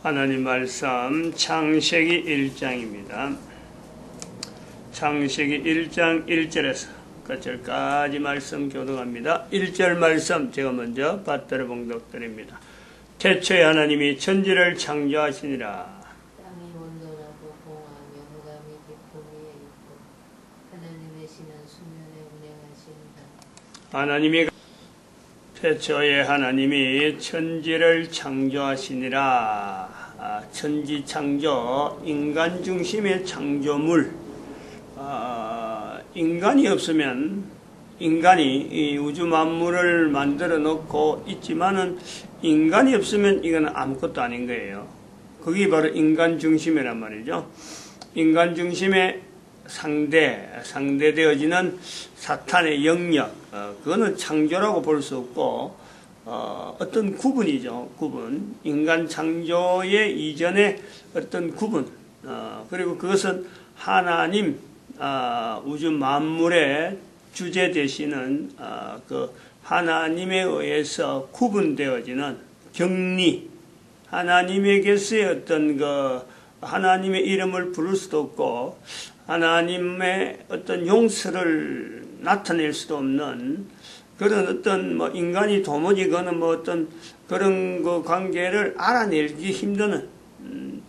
하나님 말씀 창세기 1장입니다. 창세기 1장 1절에서 끝절까지 말씀 교독합니다. 1절 말씀 제가 먼저 받들어 봉독드립니다. 태초에 하나님이 천지를 창조하시니라. 땅이 온전하고 공하며 흑암이 깊음 위에 있고 하나님의 신은 수면에 운행하시니라. 하나님이 태초에 하나님이 천지를 창조하시니라. 천지 창조, 인간 중심의 창조물. 인간이 없으면 인간이 이 우주 만물을 만들어 놓고 있지만은 인간이 없으면 이건 아무것도 아닌 거예요. 그게 바로 인간 중심이란 말이죠. 인간 중심의 상대되어지는 사탄의 영역, 그거는 창조라고 볼 수 없고 어떤 구분이죠. 구분. 인간 창조의 이전에 어떤 구분. 그리고 그것은 하나님 우주 만물의 주제 되시는 그 하나님에 의해서 구분되어지는 격리, 하나님에게서의 어떤 그 하나님의 이름을 부를 수도 없고 하나님의 어떤 용서를 나타낼 수도 없는 그런 어떤 뭐 인간이 도무지 그는 뭐 어떤 그런 그 관계를 알아내기 힘드는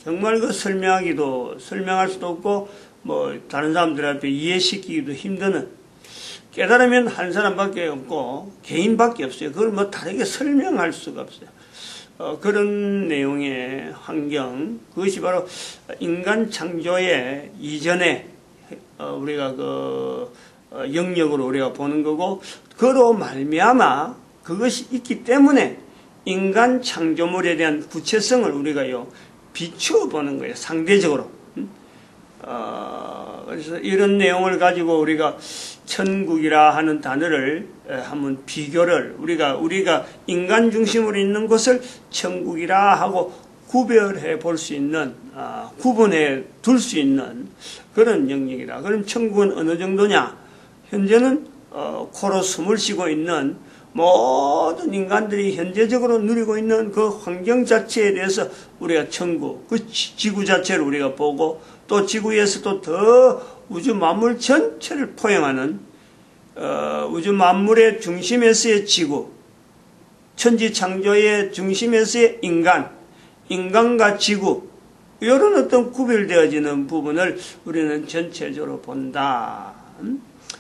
정말 그 설명할 수도 없고 뭐 다른 사람들한테 이해시키기도 힘드는 깨달으면 한 사람밖에 없고 개인밖에 없어요. 그걸 뭐 다르게 설명할 수가 없어요. 그런 내용의 환경, 그것이 바로 인간 창조의 이전에 우리가 그 영역으로 우리가 보는 거고, 그로 말미암아 그것이 있기 때문에 인간 창조물에 대한 구체성을 우리가요 비추어 보는 거예요. 상대적으로. 그래서 이런 내용을 가지고 우리가 천국이라 하는 단어를 한번 비교를 우리가 인간 중심으로 있는 것을 천국이라 하고 구별해 볼 수 있는, 구분해 둘 수 있는 그런 영역이다. 그럼 천국은 어느 정도냐? 현재는 코로 숨을 쉬고 있는 모든 인간들이 현재적으로 누리고 있는 그 환경 자체에 대해서 우리가 천국, 그 지구 자체를 우리가 보고 또 지구에서도 더 우주 만물 전체를 포용하는 우주 만물의 중심에서의 지구, 천지 창조의 중심에서의 인간과 지구, 이런 어떤 구별되어지는 부분을 우리는 전체적으로 본다.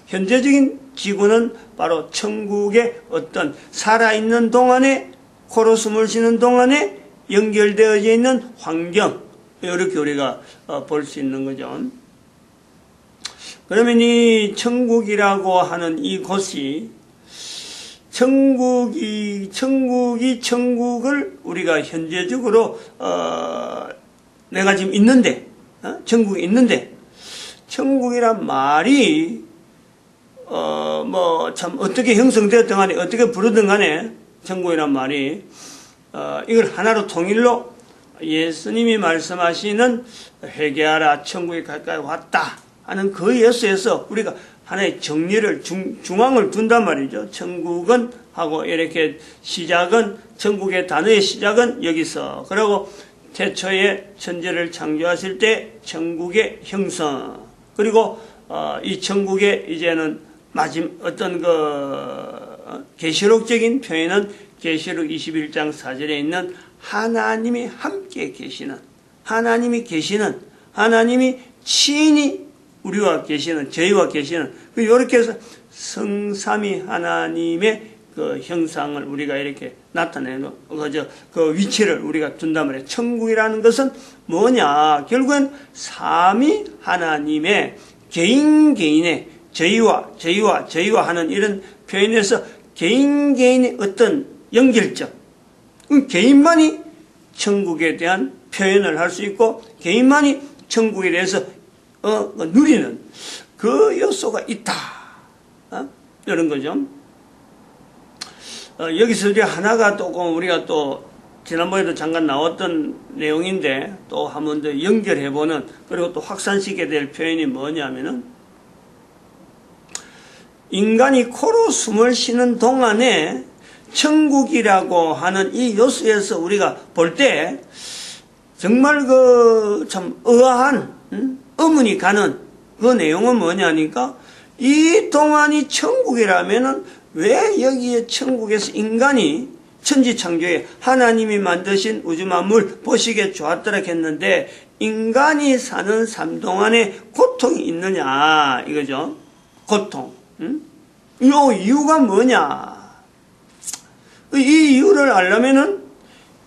현재적인 지구는 바로 천국의 어떤 살아있는 동안에, 코로 숨을 쉬는 동안에 연결되어져 있는 환경, 이렇게 우리가 볼 수 있는 거죠. 그러면 이 천국이라고 하는 이곳이 천국을 우리가 현재적으로 내가 지금 있는데, 천국에 있는데, 천국이란 말이 뭐 참 어떻게 형성되었든 간에 어떻게 부르든 간에 천국이란 말이 이걸 하나로 통일로 예수님이 말씀하시는 회개하라 천국이 가까이 왔다 하는 그 예수에서 우리가 하나의 정리를 중앙을 둔단 말이죠. 천국은 하고 이렇게 시작은, 천국의 단어의 시작은 여기서, 그리고 태초에 천지를 창조하실 때 천국의 형성, 그리고 이 천국의 이제는 어떤 계시록적인 표현은 계시록 21장 4절에 있는 하나님이 함께 계시는, 하나님이 친히 우리와 계시는, 저희와 계시는, 이렇게 해서 성삼위 하나님의 그 형상을 우리가 이렇게 나타내는, 그 위치를 우리가 둔단 말이에요. 천국이라는 것은 뭐냐? 결국은 삼위 하나님의 개인의 저희와 하는 이런 표현에서 개인의 어떤 연결점, 개인만이 천국에 대한 표현을 할 수 있고 개인만이 천국에 대해서 누리는 그 요소가 있다, 이런 거죠. 여기서 이제 하나가 우리가 또 지난번에도 잠깐 나왔던 내용인데 또 한 번 더 연결해보는, 그리고 또 확산시키게 될 표현이 뭐냐면은, 인간이 코로 숨을 쉬는 동안에 천국이라고 하는 이 요소에서 우리가 볼 때 정말 참 의아한 의문이 가는 그 내용은 뭐냐니까 이 동안이 천국이라면은 왜 여기에 천국에서 인간이 천지창조에 하나님이 만드신 우주 만물 보시기에 좋았더라 했는데 인간이 사는 삶 동안에 고통이 있느냐 이거죠. 고통. 이 이유가 뭐냐? 이 이유를 알려면은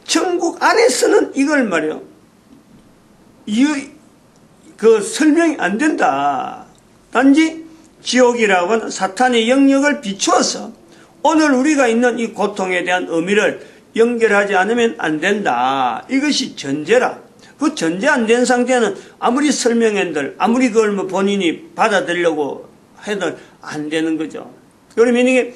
천국 안에서는 이걸 말이요. 설명이 안 된다. 단지 지옥이라고 하는 사탄의 영역을 비추어서 오늘 우리가 있는 이 고통에 대한 의미를 연결하지 않으면 안 된다. 이것이 전제라. 그 전제 안 된 상태는 아무리 설명한들, 아무리 그걸 뭐 본인이 받아들이려고 해도 안 되는 거죠. 그러면 이게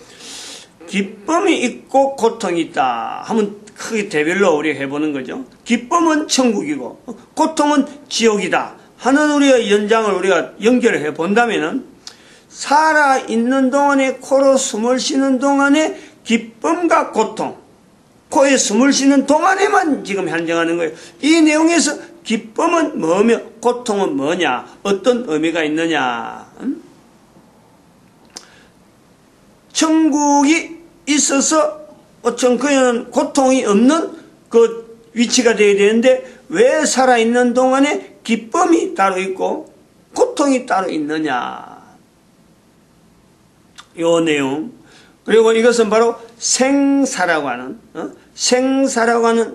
기쁨이 있고 고통이 있다 하면 크게 대별로 우리가 해보는 거죠. 기쁨은 천국이고 고통은 지옥이다 하는 우리의 연장을 우리가 연결해 본다면은 살아있는 동안에 코로 숨을 쉬는 동안에 기쁨과 고통, 코에 숨을 쉬는 동안에만 지금 한정하는 거예요. 이 내용에서 기쁨은 뭐며 고통은 뭐냐, 어떤 의미가 있느냐. 천국이 있어서 어쩜 그는 고통이 없는 그 위치가 되어야 되는데 왜 살아있는 동안에 기쁨이 따로 있고 고통이 따로 있느냐. 요 내용. 그리고 이것은 바로 생사라고 하는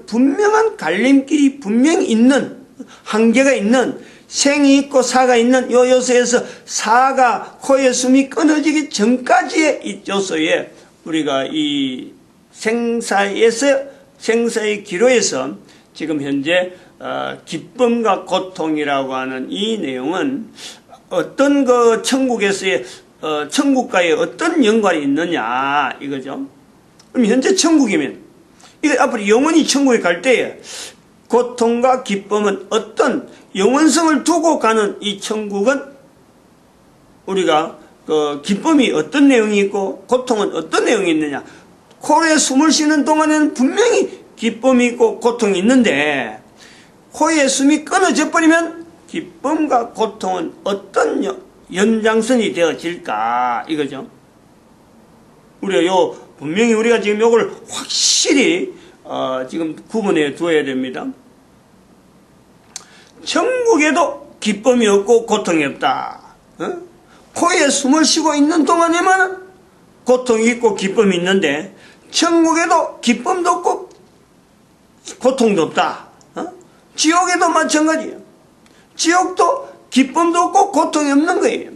분명한 갈림길이 분명히 있는, 한계가 있는, 생이 있고 사가 있는 요 요소에서 사가 코에 숨이 끊어지기 전까지의 이 요소에 우리가 이 생사의 기로에서 지금 현재 기쁨과 고통이라고 하는 이 내용은 어떤 그 천국에서의 천국과의 어떤 연관이 있느냐 이거죠. 그럼 현재 천국이면 이게 앞으로 영원히 천국에 갈 때에 고통과 기쁨은 어떤 영원성을 두고 가는 이 천국은 우리가 그 기쁨이 어떤 내용이 있고 고통은 어떤 내용이 있느냐. 코에 숨을 쉬는 동안에는 분명히 기쁨이 있고 고통이 있는데 코에 숨이 끊어져 버리면 기쁨과 고통은 어떤 연장선이 되어질까 이거죠. 우리가 분명히 우리가 지금 요걸 확실히 지금 구분해 두어야 됩니다. 천국에도 기쁨이 없고 고통이 없다. 코에 숨을 쉬고 있는 동안에만 고통이 있고 기쁨이 있는데 천국에도 기쁨도 없고 고통도 없다. 지옥에도 마찬가지예요. 지옥도 기쁨도 없고 고통이 없는 거예요.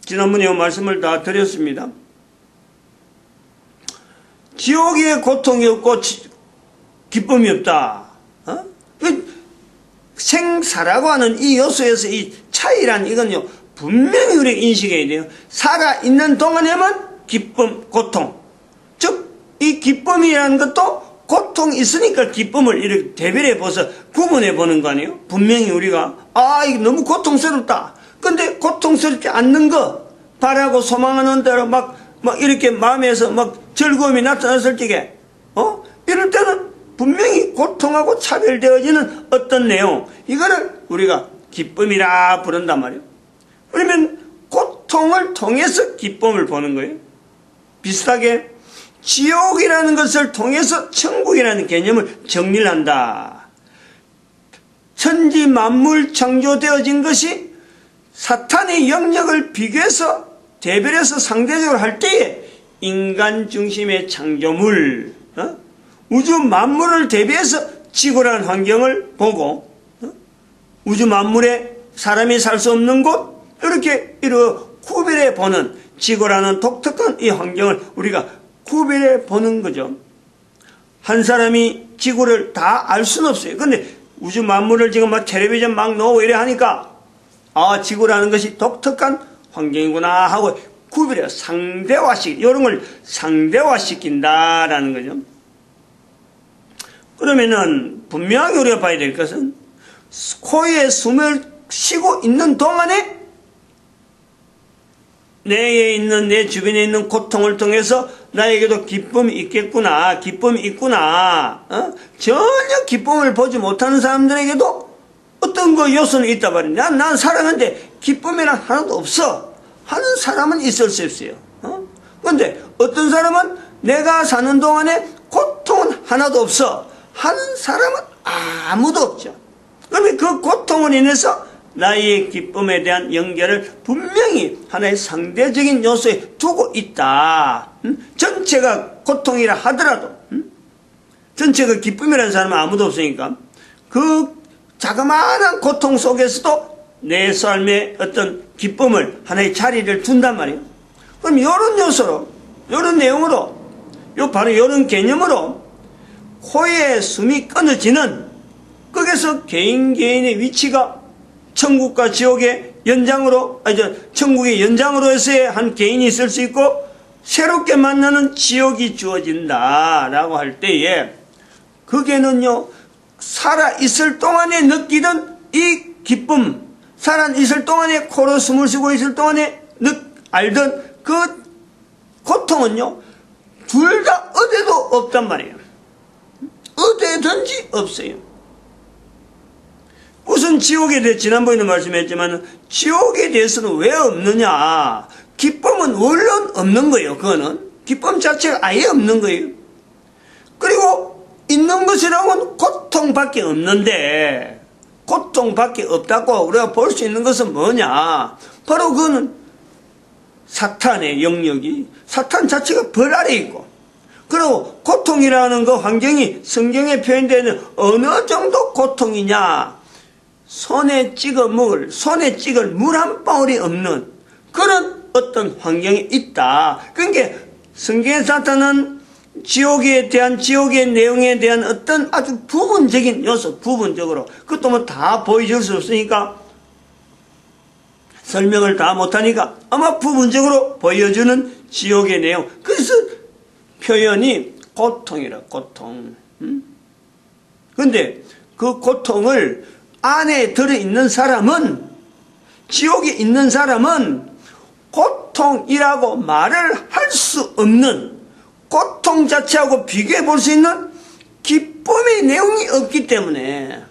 지난번에 이 말씀을 다 드렸습니다. 지옥에 고통이 없고 기쁨이 없다. 생사라고 하는 이 요소에서 이 차이란 이건요 분명히 우리가 인식해야 돼요. 살아있는 동안에만 기쁨, 고통. 즉 이 기쁨이라는 것도 고통이 있으니까 기쁨을 이렇게 대별해 보서 구분해 보는 거 아니에요? 분명히 우리가 이거 너무 고통스럽다. 근데 고통스럽지 않는 거 바라고 소망하는 대로 막 이렇게 마음에서 막 즐거움이 나타났을 적에 이럴 때는 분명히 고통하고 차별되어지는 어떤 내용 이거를 우리가 기쁨이라 부른단 말이에요. 그러면 고통을 통해서 기쁨을 보는 거예요. 비슷하게 지옥이라는 것을 통해서 천국이라는 개념을 정리를 한다. 천지 만물 창조되어진 것이 사탄의 영역을 비교해서 대별해서 상대적으로 할 때에 인간 중심의 창조물, 우주 만물을 대비해서 지구라는 환경을 보고 우주 만물에 사람이 살 수 없는 곳 이렇게 구별해 보는 지구라는 독특한 이 환경을 우리가 구별해 보는 거죠. 한 사람이 지구를 다 알 수는 없어요. 근데 우주 만물을 지금 막 텔레비전 막 놓고 이래 하니까 지구라는 것이 독특한 환경이구나 하고 구별해 이런 걸 상대화시킨다라는 거죠. 그러면은 분명하게 우리가 봐야 될 것은 코에 숨을 쉬고 있는 동안에 내 주변에 있는 고통을 통해서 나에게도 기쁨이 있겠구나, 기쁨이 있구나. 전혀 기쁨을 보지 못하는 사람들에게도 어떤 그 요소는 있다 말이야. 난 사랑하는데 기쁨이란 하나도 없어 하는 사람은 있을 수 있어요. 그런데 어떤 사람은 내가 사는 동안에 고통은 하나도 없어 하는 사람은 아무도 없죠. 그러면 그 고통으로 인해서 나의 기쁨에 대한 연결을 분명히 하나의 상대적인 요소에 두고 있다. 전체가 고통이라 하더라도 전체가 기쁨이라는 사람은 아무도 없으니까 그 자그마한 고통 속에서도 내 삶의 어떤 기쁨을 하나의 자리를 둔단 말이에요. 그럼 이런 요소로, 이런 내용으로, 바로 이런 개념으로 코에 숨이 끊어지는 거기서 개인의 위치가 천국과 지옥의 연장으로, 천국의 연장으로 해서의 한 개인이 있을 수 있고 새롭게 만나는 지옥이 주어진다라고 할 때에 그게는요, 살아있을 동안에 느끼던 이 기쁨, 살아있을 동안에 코로 숨을 쉬고 있을 동안에 알던 그 고통은요, 둘 다 어디에도 없단 말이에요. 어디에든지 없어요. 우선 지옥에 대해 지난번에도 말씀했지만 지옥에 대해서는 왜 없느냐. 기쁨은 원래 없는 거예요. 그거는 기쁨 자체가 아예 없는 거예요. 그리고 있는 것이라고는 고통밖에 없는데 고통밖에 없다고 우리가 볼 수 있는 것은 뭐냐. 바로 그거는 사탄의 영역이 사탄 자체가 벌 아래 있고 그리고 고통이라는 그 환경이 성경에 표현되는 어느 정도 고통이냐. 손에 찍을 물 한 방울이 없는 그런 어떤 환경이 있다. 그러니까 성경의 사탄은 지옥의 내용에 대한 어떤 아주 부분적인 요소, 부분적으로. 그것도 뭐 다 보여줄 수 없으니까, 설명을 다 못하니까 아마 부분적으로 보여주는 지옥의 내용. 그래서 표현이 고통이라, 고통. 근데 그 고통을 안에 들어있는 사람은, 지옥에 있는 사람은 고통이라고 말을 할 수 없는, 고통 자체하고 비교해 볼 수 있는 기쁨의 내용이 없기 때문에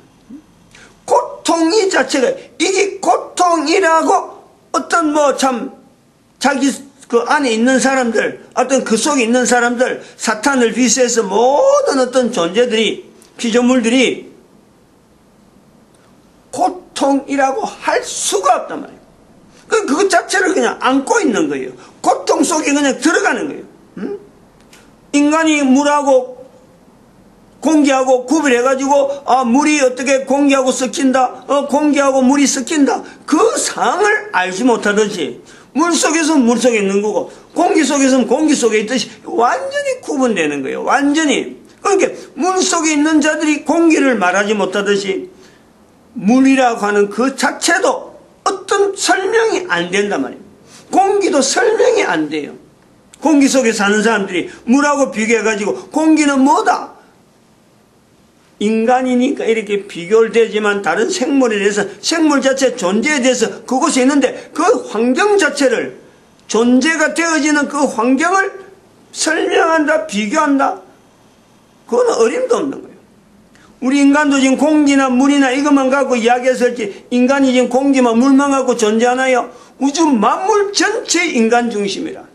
고통이 자체가 이게 고통이라고 어떤 자기 그 안에 있는 사람들, 어떤 그 속에 있는 사람들, 사탄을 비롯해서 모든 어떤 존재들이, 피조물들이 고통이라고 할 수가 없단 말이에요. 그것 자체를 그냥 안고 있는 거예요. 고통 속에 그냥 들어가는 거예요. 인간이 물하고 공기하고 구별해가지고 물이 어떻게 공기하고 섞인다, 공기하고 물이 섞인다, 그 상을 알지 못하듯이 물 속에서는 물 속에 있는 거고 공기 속에서는 공기 속에 있듯이 완전히 구분되는 거예요. 완전히. 그러니까 물 속에 있는 자들이 공기를 말하지 못하듯이 물이라고 하는 그 자체도 어떤 설명이 안 된단 말이에요. 공기도 설명이 안 돼요. 공기 속에 사는 사람들이 물하고 비교해가지고 공기는 뭐다? 인간이니까 이렇게 비교되지만 다른 생물에 대해서 생물 자체 존재에 대해서 그곳에 있는데 그 환경 자체를 존재가 되어지는 그 환경을 설명한다, 비교한다? 그건 어림도 없는 거예요. 우리 인간도 지금 공기나 물이나 이것만 갖고 이야기했을지 인간이 지금 공기만 물만 갖고 존재하나요? 우주 만물 전체 인간 중심이라.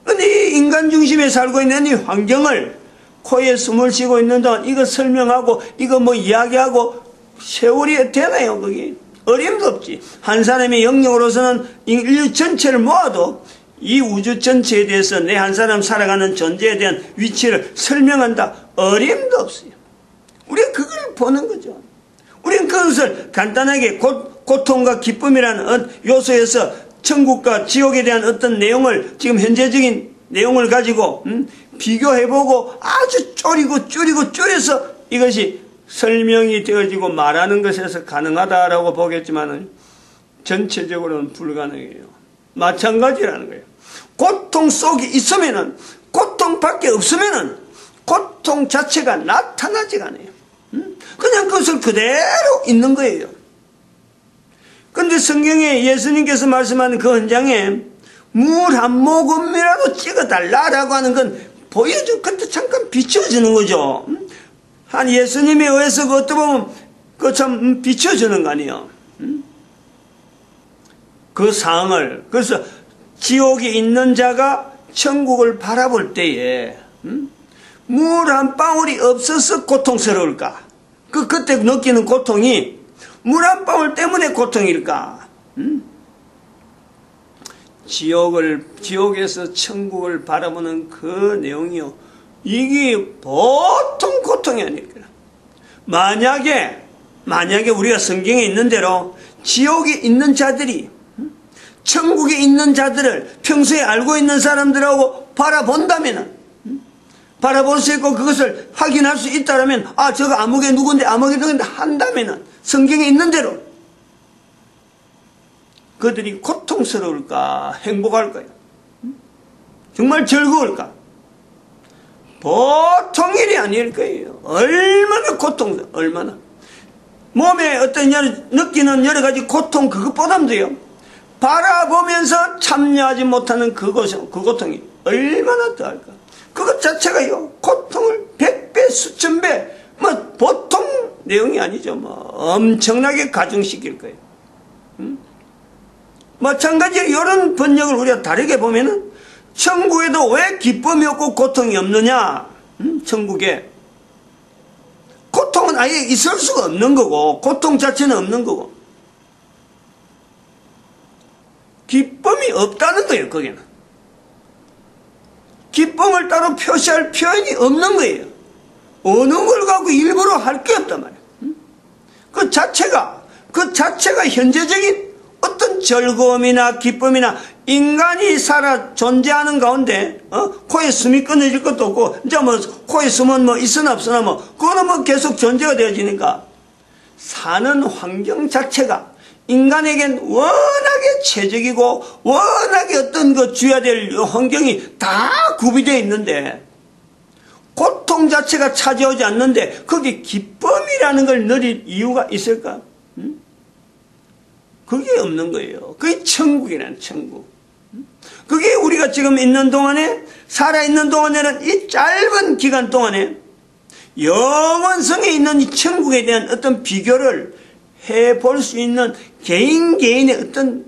근데 이 인간 중심에 살고 있는 이 환경을 코에 숨을 쉬고 있는 동안 이거 설명하고 이거 뭐 이야기하고 세월이 되나요? 그게 어림도 없지. 한 사람의 영역으로서는 인류 전체를 모아도 이 우주 전체에 대해서 내 한 사람 살아가는 존재에 대한 위치를 설명한다. 어림도 없어요. 우리가 그걸 보는 거죠. 우리는 그것을 간단하게 고통과 기쁨이라는 요소에서 천국과 지옥에 대한 어떤 내용을 지금 현재적인 내용을 가지고 비교해보고 아주 줄여서 이것이 설명이 되어지고 말하는 것에서 가능하다라고 보겠지만 전체적으로는 불가능해요. 마찬가지라는 거예요. 고통 속에 있으면은, 고통밖에 없으면은 고통 자체가 나타나지가 않아요. 그냥 그것을 그대로 있는 거예요. 근데 성경에 예수님께서 말씀하는 그 현장에 물 한 모금이라도 찍어달라라고 하는 건 보여줘. 그때 잠깐 비춰주는 거죠. 한 예수님에 의해서 그 어떻게 보면 그 참 비춰주는 거 아니에요. 그 상황을. 그래서 지옥에 있는 자가 천국을 바라볼 때에 물 한 방울이 없어서 고통스러울까? 그때 느끼는 고통이 물 한 방울 때문에 고통일까? 지옥에서 천국을 바라보는 그 내용이요. 이게 보통 고통이 아닐까. 만약에 우리가 성경에 있는 대로 지옥에 있는 자들이 천국에 있는 자들을 평소에 알고 있는 사람들하고 바라볼 수 있고 그것을 확인할 수 있다면 저거 아무개 누군데 한다면 성경에 있는 대로 그들이 고통스러울까 행복할까요? 정말 즐거울까? 보통 일이 아닐 거예요. 얼마나 얼마나 몸에 어떤 느끼는 여러 가지 고통 그것보다도요 바라보면서 참여하지 못하는 그 고통이 얼마나 더할까? 그것 자체가요 고통을 100배 수천 배 보통 내용이 아니죠. 엄청나게 가중시킬 거예요. 마찬가지로 이런 번역을 우리가 다르게 보면은 천국에도 왜 기쁨이 없고 고통이 없느냐? 천국에 고통은 아예 있을 수가 없는 거고 고통 자체는 없는 거고 기쁨이 없다는 거예요. 거기는 기쁨을 따로 표시할 표현이 없는 거예요. 어느 걸 갖고 일부러 할 게 없단 말이에요. 그 자체가 현재적인 어떤 즐거움이나 기쁨이나 인간이 살아 존재하는 가운데 코에 숨이 끊어질 것도 없고 이제 코에 숨은 있으나 없으나 그거는 계속 존재가 되어지니까 사는 환경 자체가 인간에겐 워낙에 최적이고 워낙에 어떤 주어야 될 환경이 다 구비되어 있는데 고통 자체가 차지하지 않는데 거기 기쁨이라는 걸 누릴 이유가 있을까? 그게 없는 거예요. 그게 천국이라는 천국. 그게 우리가 지금 있는 동안에 살아있는 동안에는 이 짧은 기간 동안에 영원성에 있는 이 천국에 대한 어떤 비교를 해볼 수 있는 개인의 어떤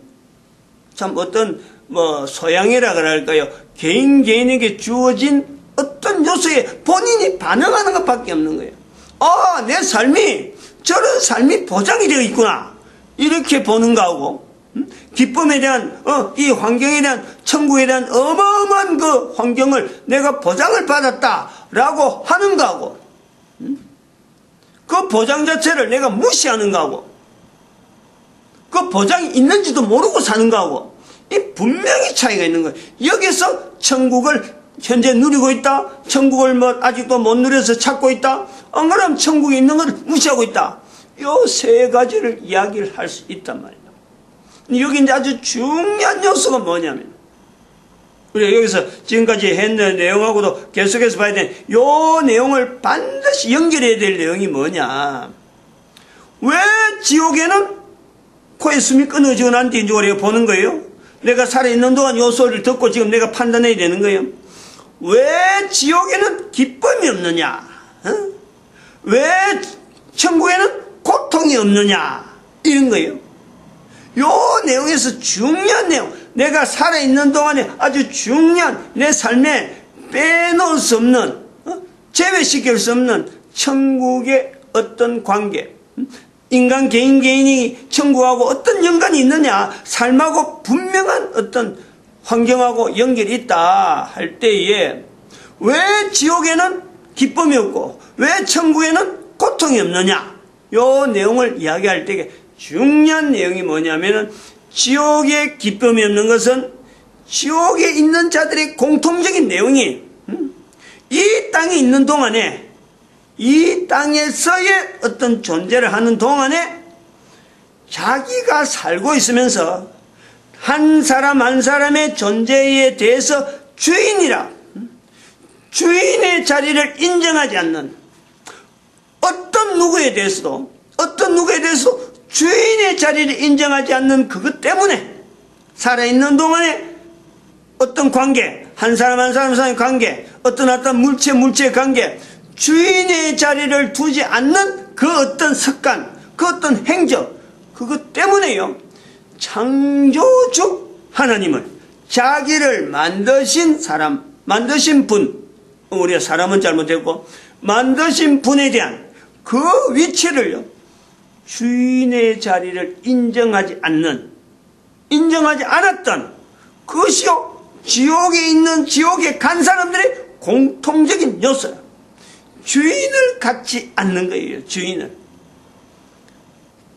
소양이라 그럴까요? 개인에게 주어진 어떤 요소에 본인이 반응하는 것밖에 없는 거예요. 내 삶이 저런 삶이 보장이 되어 있구나. 이렇게 보는 거하고 기쁨에 대한 이 환경에 대한 천국에 대한 어마어마한 그 환경을 내가 보장을 받았다라고 하는 거하고 그 보장 자체를 내가 무시하는 거하고 그 보장이 있는지도 모르고 사는 거하고 이 분명히 차이가 있는 거예요. 여기서 천국을 현재 누리고 있다. 천국을 아직도 못 누려서 찾고 있다. 안 그러면 천국에 있는 걸 무시하고 있다. 요 세 가지를 이야기를 할 수 있단 말이에요. 여기 이제 아주 중요한 요소가 뭐냐면 우리가 여기서 지금까지 했는 내용하고도 계속해서 봐야 되는 요 내용을 반드시 연결해야 될 내용이 뭐냐. 왜 지옥에는 코에 숨이 끊어지고 난 뒤에 우리가 보는 거예요. 내가 살아있는 동안 요 소리를 듣고 지금 내가 판단해야 되는 거예요. 왜 지옥에는 기쁨이 없느냐? 왜 천국에는 고통이 없느냐? 이런 거예요. 요 내용에서 중요한 내용, 내가 살아있는 동안에 아주 중요한 내 삶에 빼놓을 수 없는, 제외시킬 수 없는 천국의 어떤 관계, 인간 개인이 천국하고 어떤 연관이 있느냐, 삶하고 분명한 어떤 환경하고 연결이 있다 할 때에 왜 지옥에는 기쁨이 없고 왜 천국에는 고통이 없느냐, 요 내용을 이야기할 때 중요한 내용이 뭐냐면은 지옥에 기쁨이 없는 것은 지옥에 있는 자들의 공통적인 내용이 이 땅에 있는 동안에 이 땅에서의 어떤 존재를 하는 동안에 자기가 살고 있으면서 한 사람 한 사람의 존재에 대해서 주인의 자리를 인정하지 않는 어떤 누구에 대해서도 주인의 자리를 인정하지 않는 그것 때문에 살아있는 동안에 어떤 관계, 한 사람 한 사람 사이의 관계, 어떤 물체의 관계, 주인의 자리를 두지 않는 그 어떤 습관, 그 어떤 행적, 그것 때문에요. 창조주 하나님을, 자기를 만드신 사람, 만드신 분, 우리가 사람은 잘못했고, 만드신 분에 대한 그 위치를요, 주인의 자리를 인정하지 않았던 그것이요, 지옥에 있는 지옥에 간 사람들의 공통적인 요소예요. 주인을 갖지 않는 거예요. 주인을.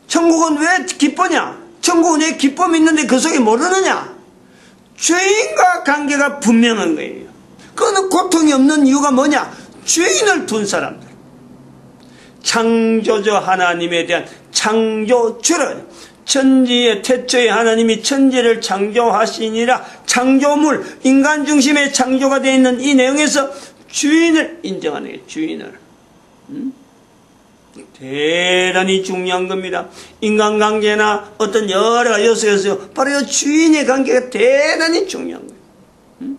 천국은 왜 기쁘냐? 천국은 왜 기쁨이 있는데 그 속에 모르느냐? 주인과 관계가 분명한 거예요. 그거는 고통이 없는 이유가 뭐냐? 주인을 둔 사람들. 창조주 하나님에 대한 창조주를, 천지의 태초에 하나님이 천지를 창조하시니라, 창조물, 인간 중심의 창조가 되어 있는 이 내용에서 주인을 인정하는 거예요. 주인을. 대단히 중요한 겁니다. 인간관계나 어떤 여러 요소에서 바로 이 주인의 관계가 대단히 중요한 거예요.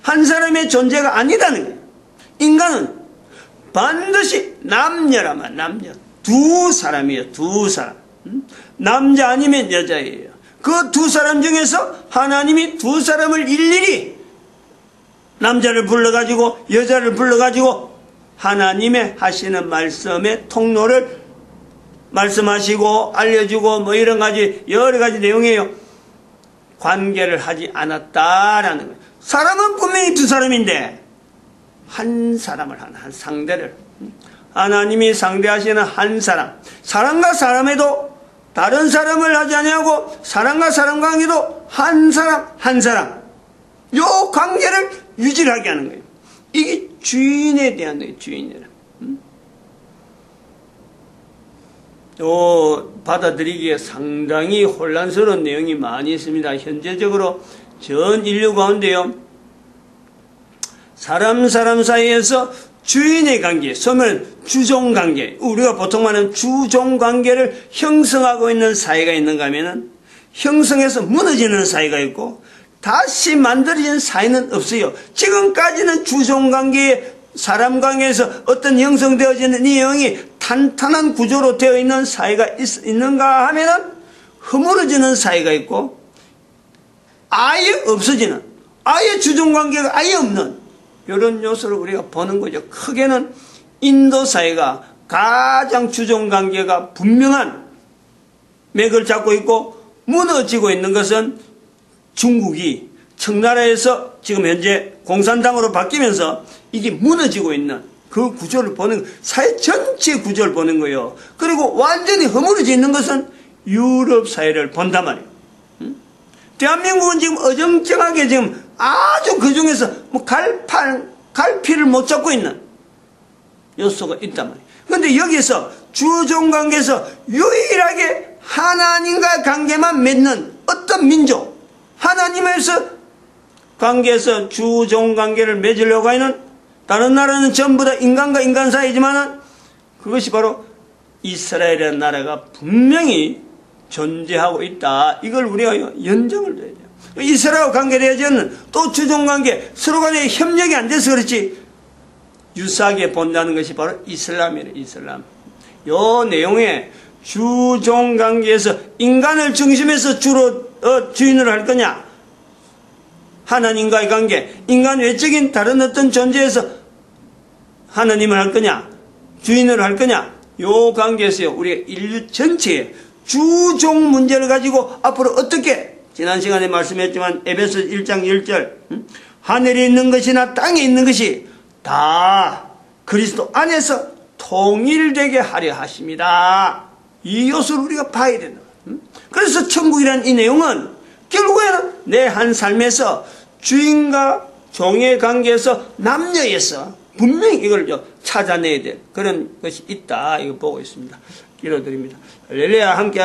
한 사람의 존재가 아니라는 거예요. 인간은 반드시 남녀라면 남녀. 두 사람이에요. 두 사람. 남자 아니면 여자예요. 그 두 사람 중에서 하나님이 두 사람을 일일이, 남자를 불러가지고 여자를 불러가지고 하나님의 하시는 말씀의 통로를 말씀하시고 알려주고 뭐 이런 가지 여러 가지 내용이에요. 관계를 하지 않았다라는 거예요. 사람은 분명히 두 사람인데 한 사람을 한 상대를, 하나님이 상대하시는 한 사람, 사람과 사람에도 다른 사람을 하지 아니하고 사람과 사람 관계도 한 사람 요 관계를 유지하게 하는 거예요. 이게 주인에 대한 거예요. 주인이라. 받아들이기에 상당히 혼란스러운 내용이 많이 있습니다. 현재적으로 전 인류 가운데요, 사람 사이에서 주인의 관계, 소면 주종관계, 우리가 보통 말하는 주종관계를 형성하고 있는 사이가 있는가 하면은 형성해서 무너지는 사이가 있고 다시 만들어진 사이는 없어요. 지금까지는 주종관계에, 사람 관계에서 어떤 형성되어지는 이 내용이 탄탄한 구조로 되어 있는 사이가 있는가 하면은 허물어지는 사이가 있고 아예 없어지는, 아예 주종관계가 아예 없는 이런 요소를 우리가 보는 거죠. 크게는 인도 사회가 가장 주종관계가 분명한 맥을 잡고 있고 무너지고 있는 것은 중국이 청나라에서 지금 현재 공산당으로 바뀌면서 이게 무너지고 있는 그 구조를 보는, 사회 전체 구조를 보는 거예요. 그리고 완전히 허물어져 있는 것은 유럽 사회를 본단 말이에요. 대한민국은 지금 어정쩡하게 지금 아주 그 중에서 뭐 갈피를 못 잡고 있는 요소가 있단 말이에요. 그런데 여기서 주종관계에서 유일하게 하나님과 관계만 맺는 어떤 민족, 하나님에서 관계에서 주종관계를 맺으려고 하는, 다른 나라는 전부 다 인간과 인간 사이지만은 그것이 바로 이스라엘이라는 나라가 분명히 존재하고 있다. 이걸 우리가 연정을 해야 돼요. 이스라엘과 관계되어지는 또 주종관계, 서로 간에 협력이 안 돼서 그렇지 유사하게 본다는 것이 바로 이슬람이래요. 이슬람. 요 내용에 주종관계에서 인간을 중심에서 주로 주인을 할 거냐, 하나님과의 관계, 인간 외적인 다른 어떤 존재에서 하나님을 할 거냐, 주인을 할 거냐, 요 관계에서요 우리가 인류 전체에 주종 문제를 가지고 앞으로 어떻게, 지난 시간에 말씀했지만 에베소 1장 10절 하늘에 있는 것이나 땅에 있는 것이 다 그리스도 안에서 통일되게 하려 하십니다. 이 요소를 우리가 봐야 된다. 그래서 천국이라는 이 내용은 결국에는 내 한 삶에서 주인과 종의 관계에서 남녀에서 분명히 이걸 찾아내야 될 그런 것이 있다. 이거 보고 있습니다. 기도드립니다. 할렐루야. 함께